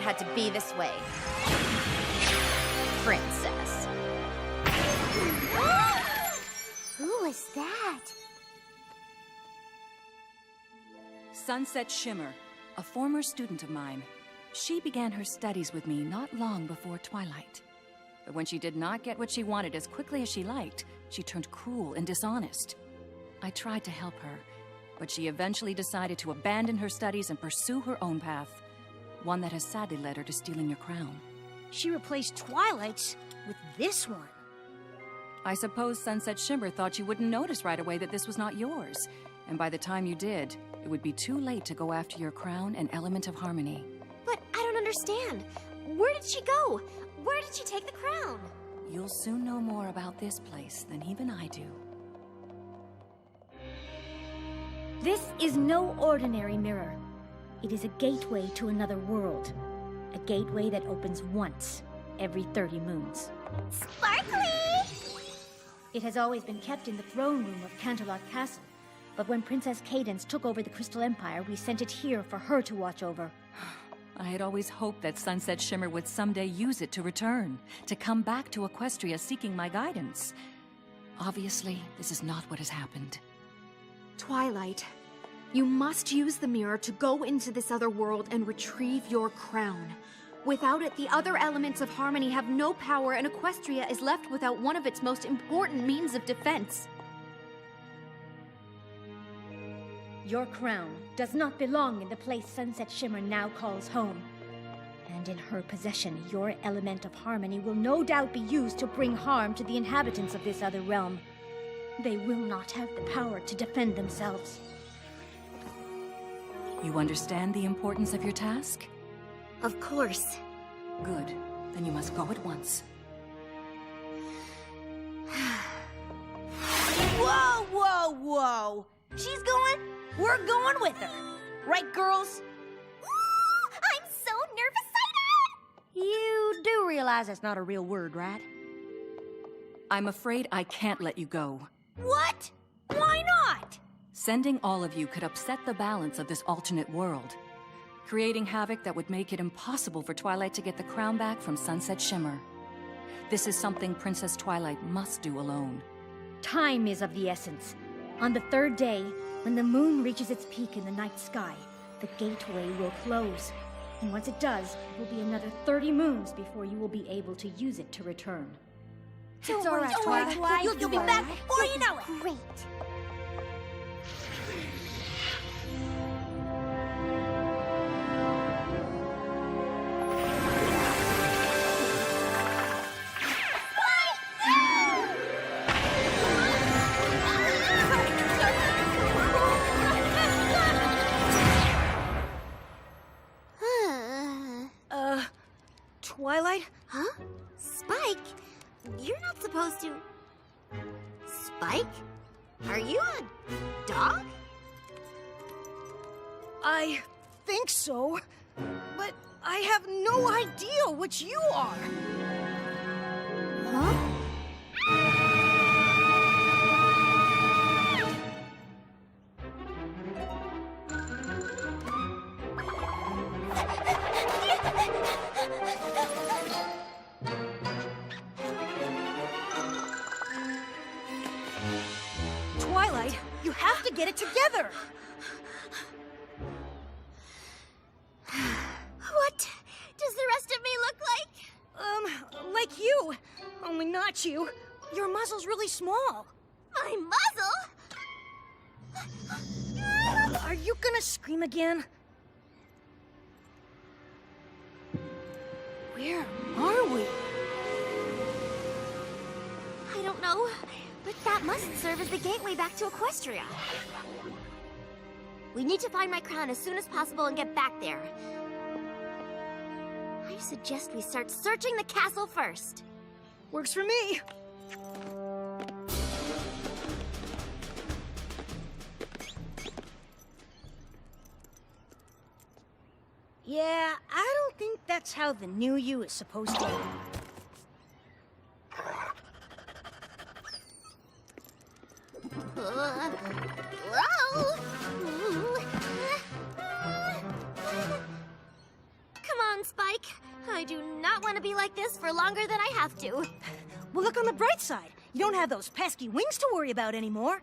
had to be this way. Princess. Who is that? Sunset Shimmer, a former student of mine. She began her studies with me not long before Twilight. But when she did not get what she wanted as quickly as she liked, she turned cruel and dishonest. I tried to help her, but she eventually decided to abandon her studies and pursue her own path, one that has sadly led her to stealing your crown. She replaced Twilight's with this one. I suppose Sunset Shimmer thought you wouldn't notice right away that this was not yours, and by the time you did, it would be too late to go after your crown and element of harmony. But I don't understand. Where did she go? Where did she take the crown? You'll soon know more about this place than even I do. This is no ordinary mirror. It is a gateway to another world. A gateway that opens once every 30 moons. Sparkly! It has always been kept in the throne room of Canterlot Castle, but when Princess Cadance took over the Crystal Empire, we sent it here for her to watch over. I had always hoped that Sunset Shimmer would someday use it to return, to come back to Equestria seeking my guidance. Obviously, this is not what has happened. Twilight, you must use the mirror to go into this other world and retrieve your crown. Without it, the other elements of harmony have no power, and Equestria is left without one of its most important means of defense. Your crown does not belong in the place Sunset Shimmer now calls home. And in her possession, your element of harmony will no doubt be used to bring harm to the inhabitants of this other realm. They will not have the power to defend themselves. You understand the importance of your task? Of course. Good. Then you must go at once. Whoa, whoa, whoa! She's going, we're going with her. Right, girls? Ooh, I'm so nervous-sighted! You do realize that's not a real word, right? I'm afraid I can't let you go. What? Why not? Sending all of you could upset the balance of this alternate world, creating havoc that would make it impossible for Twilight to get the crown back from Sunset Shimmer. This is something Princess Twilight must do alone. Time is of the essence. On the third day, when the moon reaches its peak in the night sky, the gateway will close. And once it does, it will be another 30 moons before you will be able to use it to return. It's all right, Twilight. You'll be back before you know it. Great. Twilight? Huh? Spike? You're not supposed to... Spike? Are you a dog? I think so, but I have no idea what you are. Huh? Twilight, you have to get it together. What does the rest of me look like? Like you, only not you. Your muzzle's really small. My muzzle? Are you gonna scream again? Where are we? I don't know, but that must serve as the gateway back to Equestria. We need to find my crown as soon as possible and get back there. I suggest we start searching the castle first. Works for me. Yeah, I don't think that's how the new you is supposed to be. Whoa! Come on, Spike. gonna be like this for longer than I have to. Well, look on the bright side. You don't have those pesky wings to worry about anymore.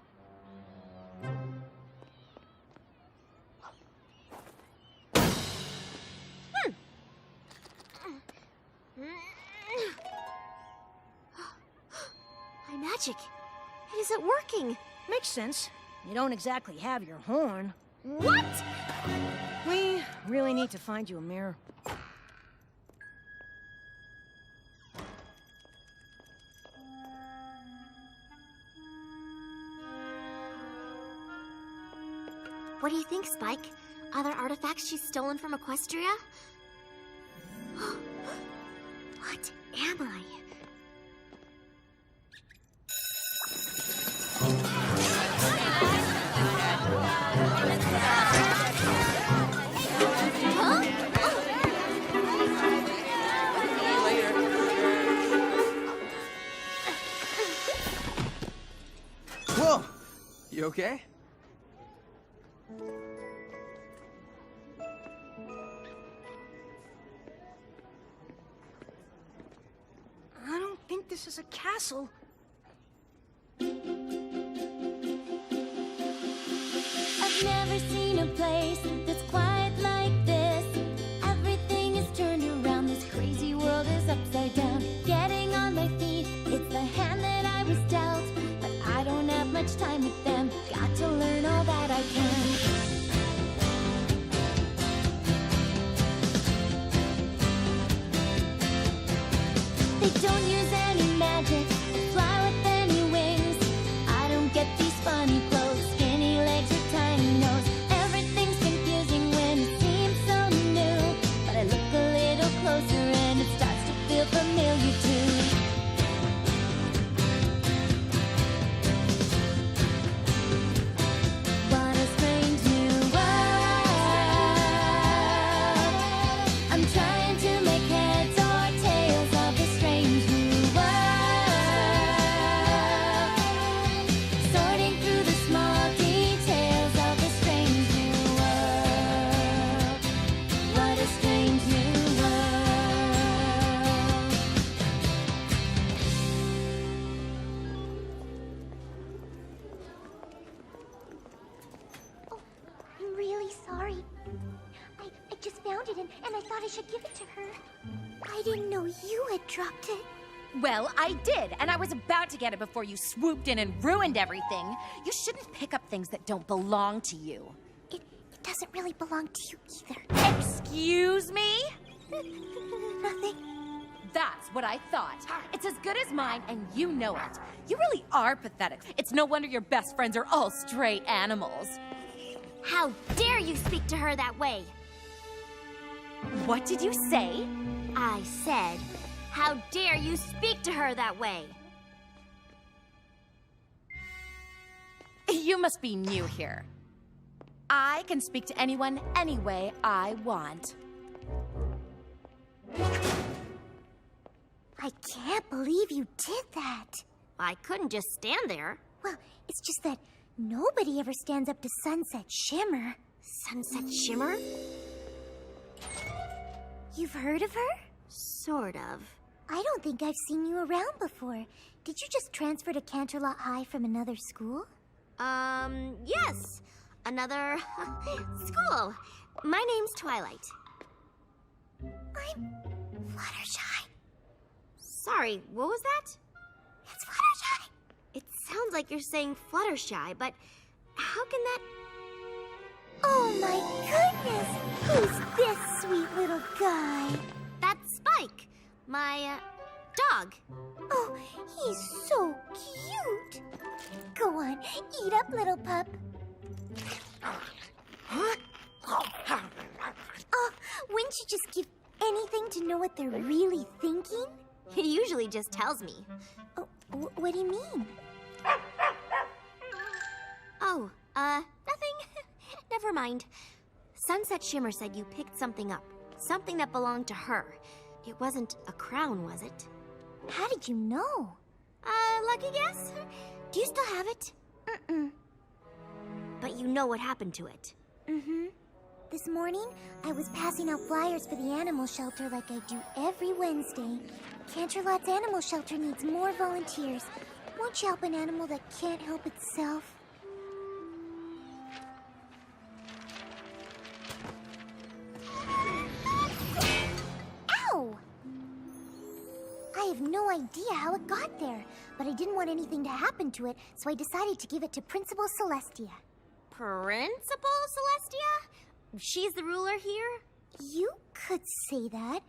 My magic. It isn't working. Makes sense. You don't exactly have your horn. What? We really need to find you a mirror. What do you think, Spike? Other artifacts she's stolen from Equestria? What am I? Whoa! You okay? I don't think this is a castle. I've never seen a place that's quite like this. Everything is turned around, this crazy world is upside down. Getting on my feet, it's the hand that I was dealt. But I don't have much time with them, got to learn all that I can. They don't use any magic, fly with any wings. I don't get these funny clothes, skinny legs or tiny nose. Everything's confusing when it seems so new. But I look a little closer and it starts to feel familiar too. What a strange new world. I'm trying to make heads or tails of this strange new world. Sorting through the small details of this strange new world. What a strange new world. Oh, I'm really sorry. I just found it and I thought I should give it to her. I didn't know you had dropped it. Well, I did, and I was about to get it before you swooped in and ruined everything. You shouldn't pick up things that don't belong to you. It doesn't really belong to you either. Excuse me? Nothing. That's what I thought. It's as good as mine, and you know it. You really are pathetic. It's no wonder your best friends are all stray animals. How dare you speak to her that way? What did you say? I said, how dare you speak to her that way? You must be new here. I can speak to anyone any way I want. I can't believe you did that. I couldn't just stand there. Well, it's just that nobody ever stands up to Sunset Shimmer. Sunset Shimmer? You've heard of her? Sort of. I don't think I've seen you around before. Did you just transfer to Canterlot High from another school? Yes. Another school. My name's Twilight. I'm Fluttershy. Sorry, what was that? It's Fluttershy. It sounds like you're saying Fluttershy, but how can that... Oh my goodness! Who's this sweet little guy? That's Spike, my, dog. Oh, he's so cute. Go on, eat up, little pup. Oh, wouldn't you just give anything to know what they're really thinking? He usually just tells me. Oh, what do you mean? Oh, nothing. Never mind. Sunset Shimmer said you picked something up. Something that belonged to her. It wasn't a crown, was it? How did you know? Lucky guess? Do you still have it? Mm-mm. But you know what happened to it. Mm-hmm. This morning, I was passing out flyers for the animal shelter like I do every Wednesday. Canterlot's animal shelter needs more volunteers. Won't you help an animal that can't help itself? Ow! I have no idea how it got there, but I didn't want anything to happen to it, so I decided to give it to Principal Celestia. Principal Celestia? She's the ruler here? You could say that.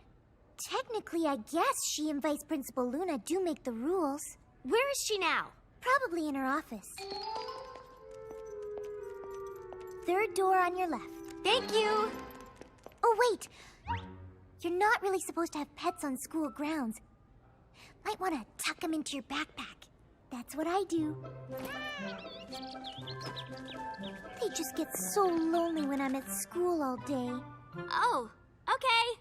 Technically, I guess she and Vice Principal Luna do make the rules. Where is she now? Probably in her office. Third door on your left. Thank you. Oh, wait! You're not really supposed to have pets on school grounds. Might want to tuck them into your backpack. That's what I do. They just get so lonely when I'm at school all day. Oh, okay.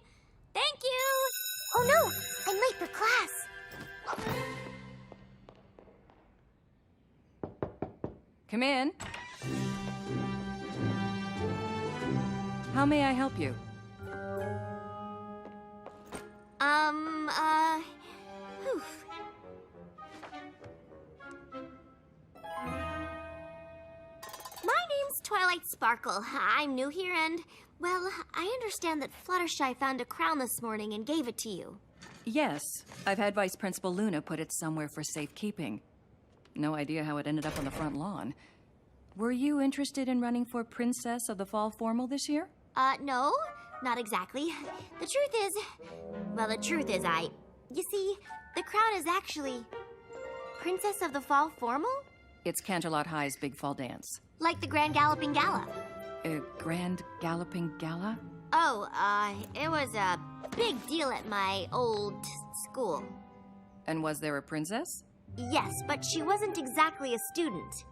Thank you. Oh no! I'm late for class. Come in. How may I help you? Whew. My name's Twilight Sparkle. I'm new here and, well, I understand that Fluttershy found a crown this morning and gave it to you. Yes, I've had Vice Principal Luna put it somewhere for safekeeping. No idea how it ended up on the front lawn. Were you interested in running for Princess of the Fall Formal this year? No, not exactly. The truth is, you see, the crown is actually Princess of the Fall Formal? It's Canterlot High's big fall dance. Like the Grand Galloping Gala. A Grand Galloping Gala? Oh, it was a big deal at my old school. And was there a princess? Yes, but she wasn't exactly a student.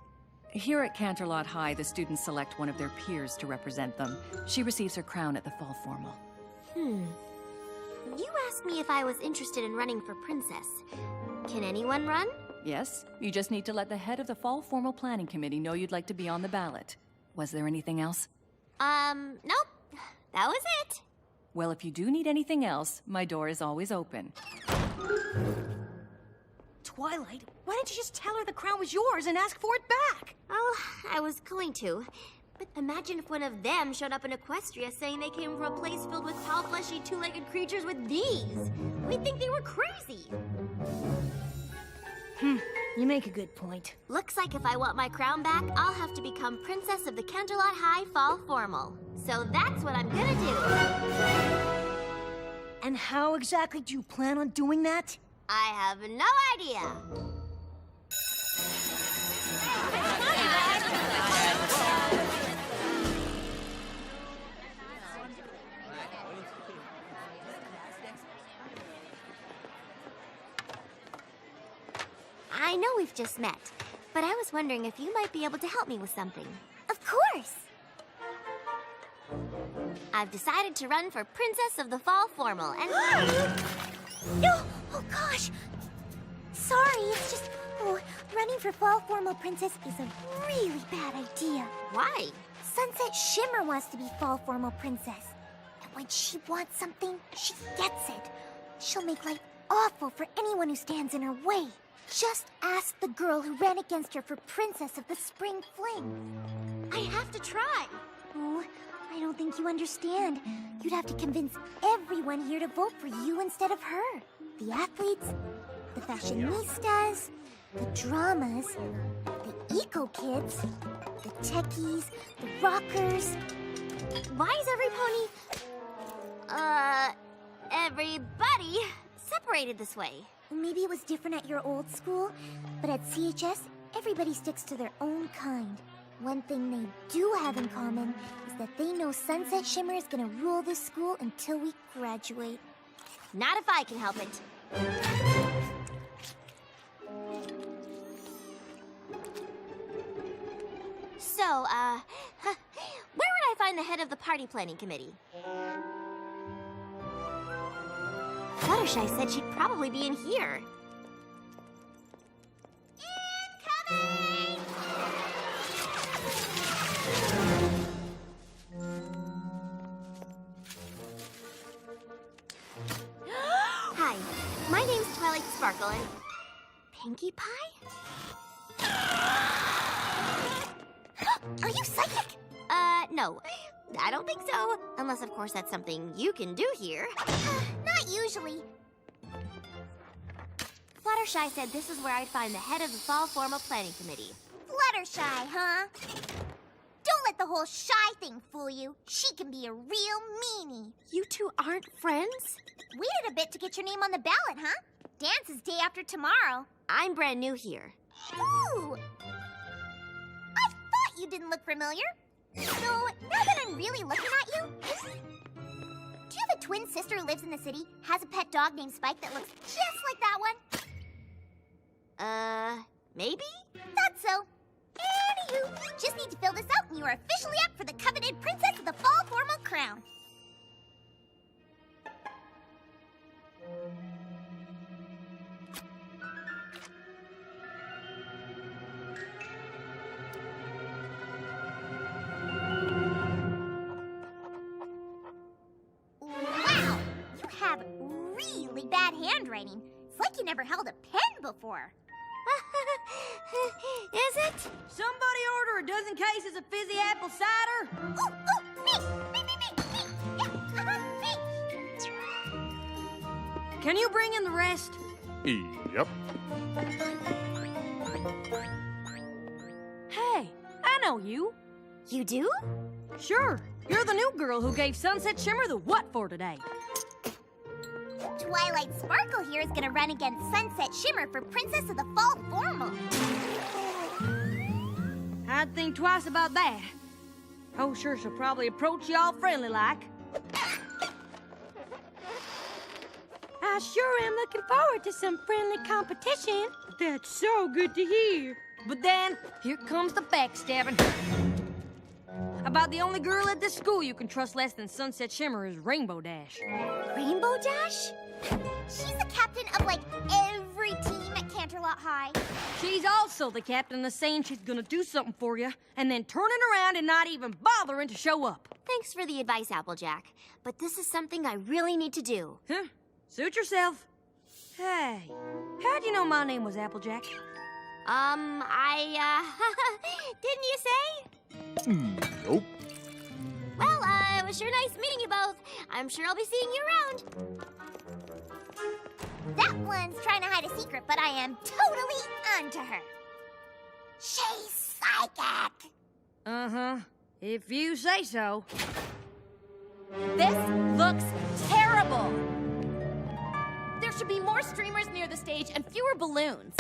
Here at Canterlot High, the students select one of their peers to represent them. She receives her crown at the Fall Formal. You asked me if I was interested in running for princess. Can anyone run? Yes, you just need to let the head of the Fall Formal Planning Committee know you'd like to be on the ballot. Was there anything else? Nope. That was it. Well, if you do need anything else, my door is always open. Twilight, why didn't you just tell her the crown was yours and ask for it back? Oh, I was going to. But imagine if one of them showed up in Equestria saying they came from a place filled with tall-fleshy, two-legged creatures with knees. We'd think they were crazy. You make a good point. Looks like if I want my crown back, I'll have to become Princess of the Canterlot High Fall Formal. So that's what I'm gonna do. And how exactly do you plan on doing that? I have no idea. I know we've just met, but I was wondering if you might be able to help me with something. Of course! I've decided to run for Princess of the Fall Formal, and... No! Oh, gosh! Sorry, it's just... Oh, running for Fall Formal Princess is a really bad idea. Why? Sunset Shimmer wants to be Fall Formal Princess. And when she wants something, she gets it. She'll make life awful for anyone who stands in her way. Just ask the girl who ran against her for Princess of the Spring Fling. I have to try. Oh, I don't think you understand. You'd have to convince everyone here to vote for you instead of her. The athletes, the fashionistas, the dramas, the eco-kids, the techies, the rockers. Why is everybody separated this way? Maybe it was different at your old school, but at CHS, everybody sticks to their own kind. One thing they do have in common is that they know Sunset Shimmer is gonna rule this school until we graduate. Not if I can help it. So, where would I find the head of the party planning committee? Fluttershy said she'd probably be in here. Incoming! Pinkie Pie? Are you psychic? No. I don't think so. Unless, of course, that's something you can do here. Not usually. Fluttershy said this is where I'd find the head of the Fall Formal Planning Committee. Fluttershy, huh? Don't let the whole shy thing fool you. She can be a real meanie. You two aren't friends? Waited a bit to get your name on the ballot, huh? Dance is day after tomorrow. I'm brand new here. Ooh! I thought you didn't look familiar. So, now that I'm really looking at you, do you have a twin sister who lives in the city, has a pet dog named Spike that looks just like that one? Maybe? Thought so. Anywho, just need to fill this out and you are officially up for the coveted Princess of the Fall Formal Crown. Wow, you have really bad handwriting. It's like you never held a pen before. Is it? Somebody order a dozen cases of fizzy apple cider. Me. Yeah, me. Can you bring in the rest? Yep. Hey, I know you. You do? Sure. You're the new girl who gave Sunset Shimmer the what for today. Twilight Sparkle here is gonna run against Sunset Shimmer for Princess of the Fall Formal. I'd think twice about that. Oh, sure, she'll probably approach you all friendly-like. I sure am looking forward to some friendly competition. That's so good to hear. But then, here comes the backstabbing. About the only girl at this school you can trust less than Sunset Shimmer is Rainbow Dash. Rainbow Dash? She's the captain of, like, every team at Canterlot High. She's also the captain that's saying she's gonna do something for you, and then turning around and not even bothering to show up. Thanks for the advice, Applejack. But this is something I really need to do. Huh? Suit yourself. Hey, how'd you know my name was Applejack? Didn't you say? Nope. Well, it was sure nice meeting you both. I'm sure I'll be seeing you around. That one's trying to hide a secret, but I am totally onto her. She's psychic. Uh-huh. If you say so. This looks terrible. There should be more streamers near the stage and fewer balloons.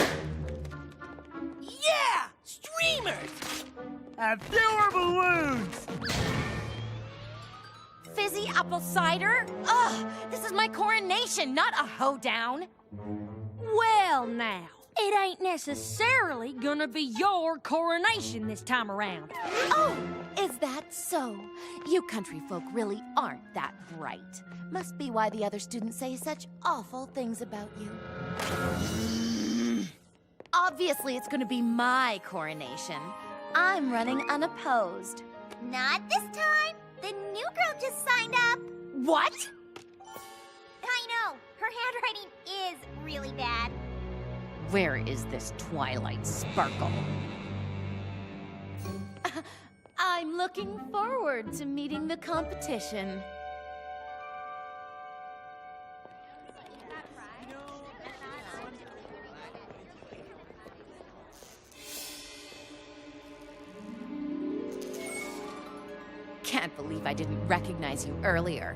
Yeah! Streamers! And fewer balloons! Fizzy apple cider? Ugh, this is my coronation, not a hoedown. Well, now, it ain't necessarily gonna be your coronation this time around. Oh, is that so? You country folk really aren't that bright. Must be why the other students say such awful things about you. Obviously, it's gonna be my coronation. I'm running unopposed. Not this time. The new girl just signed up. What? I know. Her handwriting is really bad. Where is this Twilight Sparkle? I'm looking forward to meeting the competition. Can't believe I didn't recognize you earlier.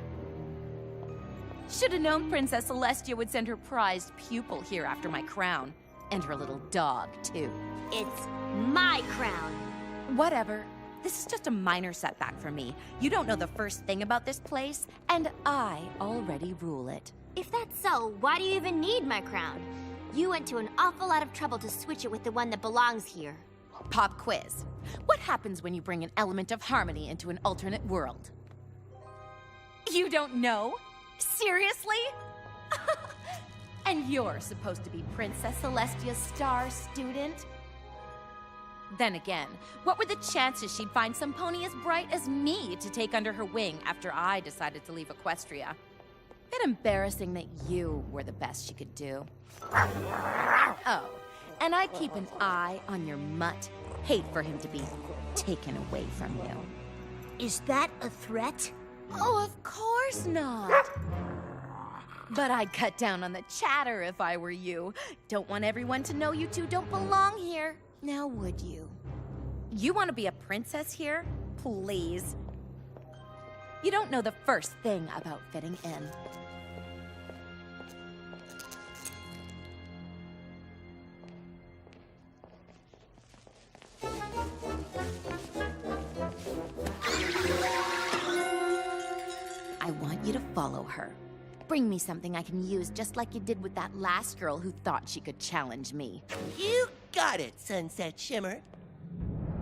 Should have known Princess Celestia would send her prized pupil here after my crown. And her little dog, too. It's my crown. Whatever. This is just a minor setback for me. You don't know the first thing about this place, and I already rule it. If that's so, why do you even need my crown? You went to an awful lot of trouble to switch it with the one that belongs here. Pop quiz. What happens when you bring an element of harmony into an alternate world? You don't know? Seriously? And you're supposed to be Princess Celestia's star student? Then again, what were the chances she'd find some pony as bright as me to take under her wing after I decided to leave Equestria? Bit embarrassing that you were the best she could do. Oh, And I keep an eye on your mutt. Hate for him to be taken away from you. Is that a threat? Oh, of course not. But I'd cut down on the chatter if I were you. Don't want everyone to know you two don't belong here. Now would you? You want to be a princess here? Please. You don't know the first thing about fitting in. I want you to follow her. Bring me something I can use just like you did with that last girl who thought she could challenge me. You got it, Sunset Shimmer.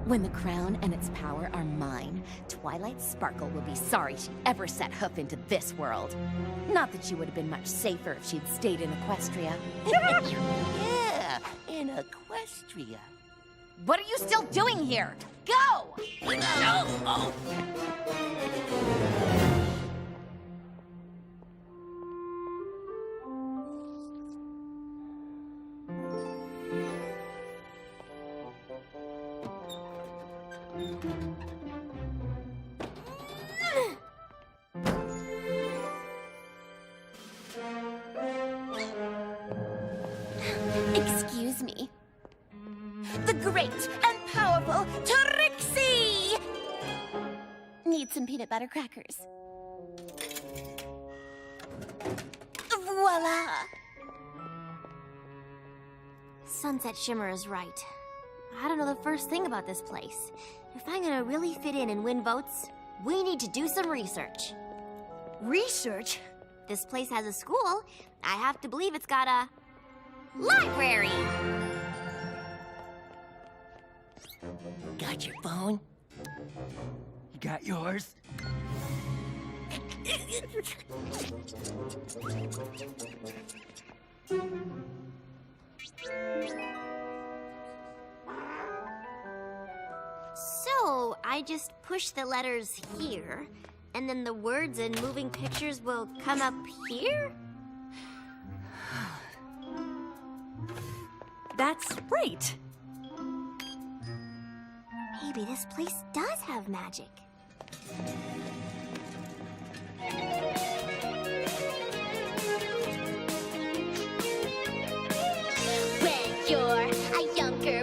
When the crown and its power are mine, Twilight Sparkle will be sorry she ever set hoof into this world. Not that she would have been much safer if she'd stayed in Equestria. Yeah, in Equestria. What are you still doing here? Go! Oh. Excuse me. The great and powerful Trixie! Need some peanut butter crackers. Voila! Sunset Shimmer is right. I don't know the first thing about this place. If I'm gonna really fit in and win votes, we need to do some research. Research? This place has a school. I have to believe it's got a library. Got your phone? You got yours? So, I just push the letters here, and then the words and moving pictures will come up here? That's right. Maybe this place does have magic. When you're a younger...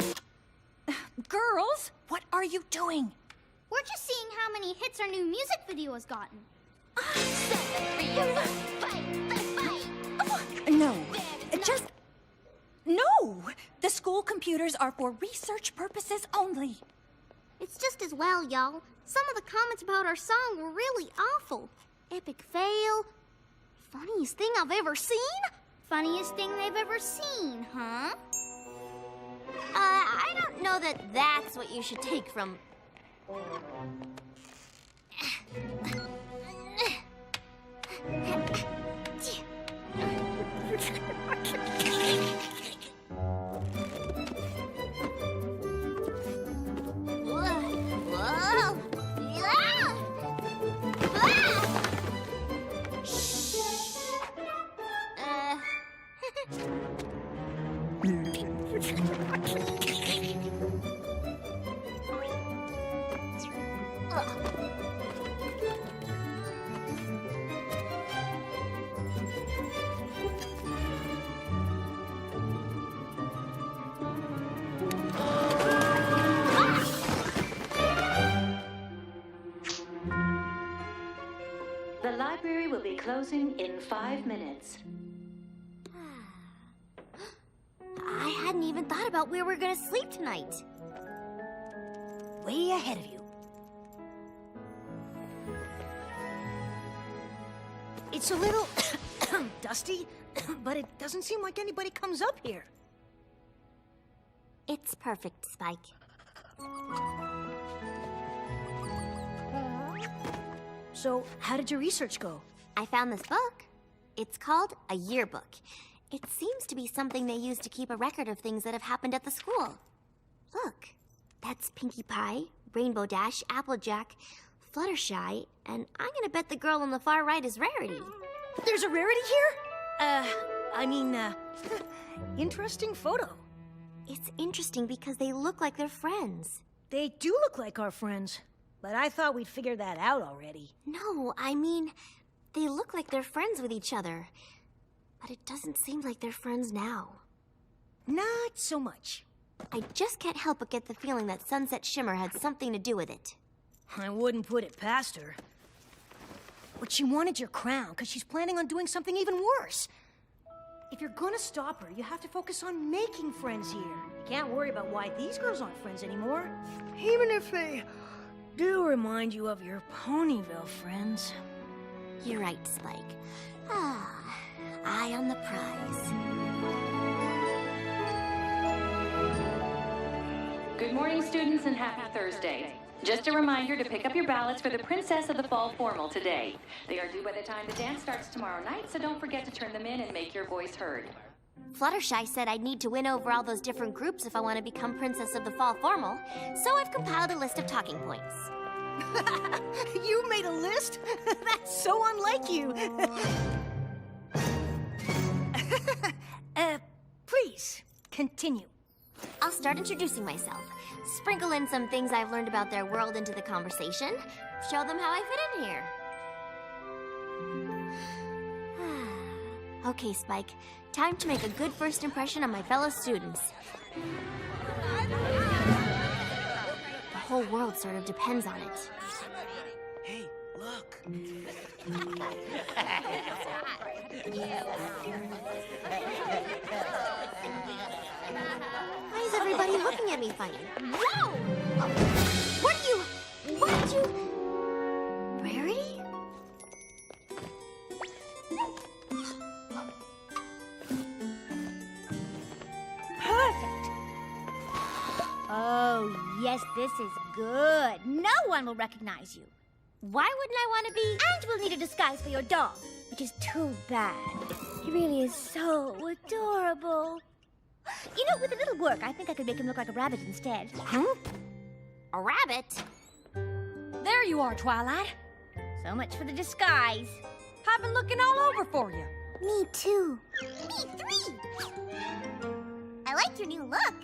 Girls, what are you doing? We're just seeing how many hits our new music video has gotten. No, just... No! The school computers are for research purposes only. It's just as well, y'all. Some of the comments about our song were really awful. Epic fail. Funniest thing I've ever seen? Funniest thing they've ever seen, huh? I don't know that that's what you should take from... The library will be closing in 5 minutes. I hadn't even thought about where we're gonna sleep tonight. Way ahead of you. It's a little dusty, but it doesn't seem like anybody comes up here. It's perfect, Spike. So, how did your research go? I found this book. It's called a yearbook. It seems to be something they use to keep a record of things that have happened at the school. Look, that's Pinkie Pie, Rainbow Dash, Applejack, Fluttershy, and I'm gonna bet the girl on the far right is Rarity. There's a Rarity here? Interesting photo. It's interesting because they look like they're friends. They do look like our friends, but I thought we'd figured that out already. No, I mean, they look like they're friends with each other. But it doesn't seem like they're friends now. Not so much. I just can't help but get the feeling that Sunset Shimmer had something to do with it. I wouldn't put it past her. But she wanted your crown because she's planning on doing something even worse. If you're gonna stop her, you have to focus on making friends here. You can't worry about why these girls aren't friends anymore. Even if they do remind you of your Ponyville friends. You're right, Spike. Ah, eye on the prize. Good morning, students, and happy Thursday. Just a reminder to pick up your ballots for the Princess of the Fall formal today. They are due by the time the dance starts tomorrow night, so don't forget to turn them in and make your voice heard. Fluttershy said I'd need to win over all those different groups if I want to become Princess of the Fall formal, so I've compiled a list of talking points. You made a list? That's so unlike you. Please, continue. I'll start introducing myself. Sprinkle in some things I've learned about their world into the conversation. Show them how I fit in here. Okay, Spike. Time to make a good first impression on my fellow students. The whole world sort of depends on it. Hey, look. Why is everybody looking at me funny? Whoa! What did you... Rarity? Perfect. Oh, yes, this is good. No one will recognize you. Why wouldn't I want to be... And we'll need a disguise for your dog, which is too bad. He really is so adorable. You know, with a little work, I think I could make him look like a rabbit instead. A rabbit? There you are, Twilight. So much for the disguise. I've been looking all over for you. Me too. Me three! I like your new look.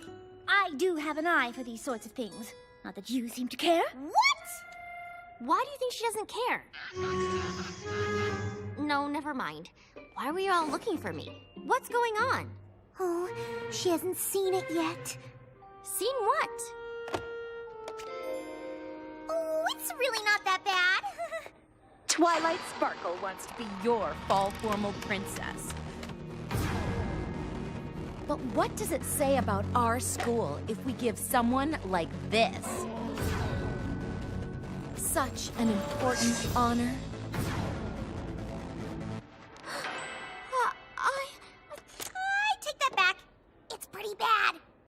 I do have an eye for these sorts of things. Not that you seem to care. What? Why do you think she doesn't care? No, never mind. Why were you all looking for me? What's going on? Oh, she hasn't seen it yet. Seen what? Oh, it's really not that bad. Twilight Sparkle wants to be your fall formal princess. But what does it say about our school if we give someone like this such an important honor?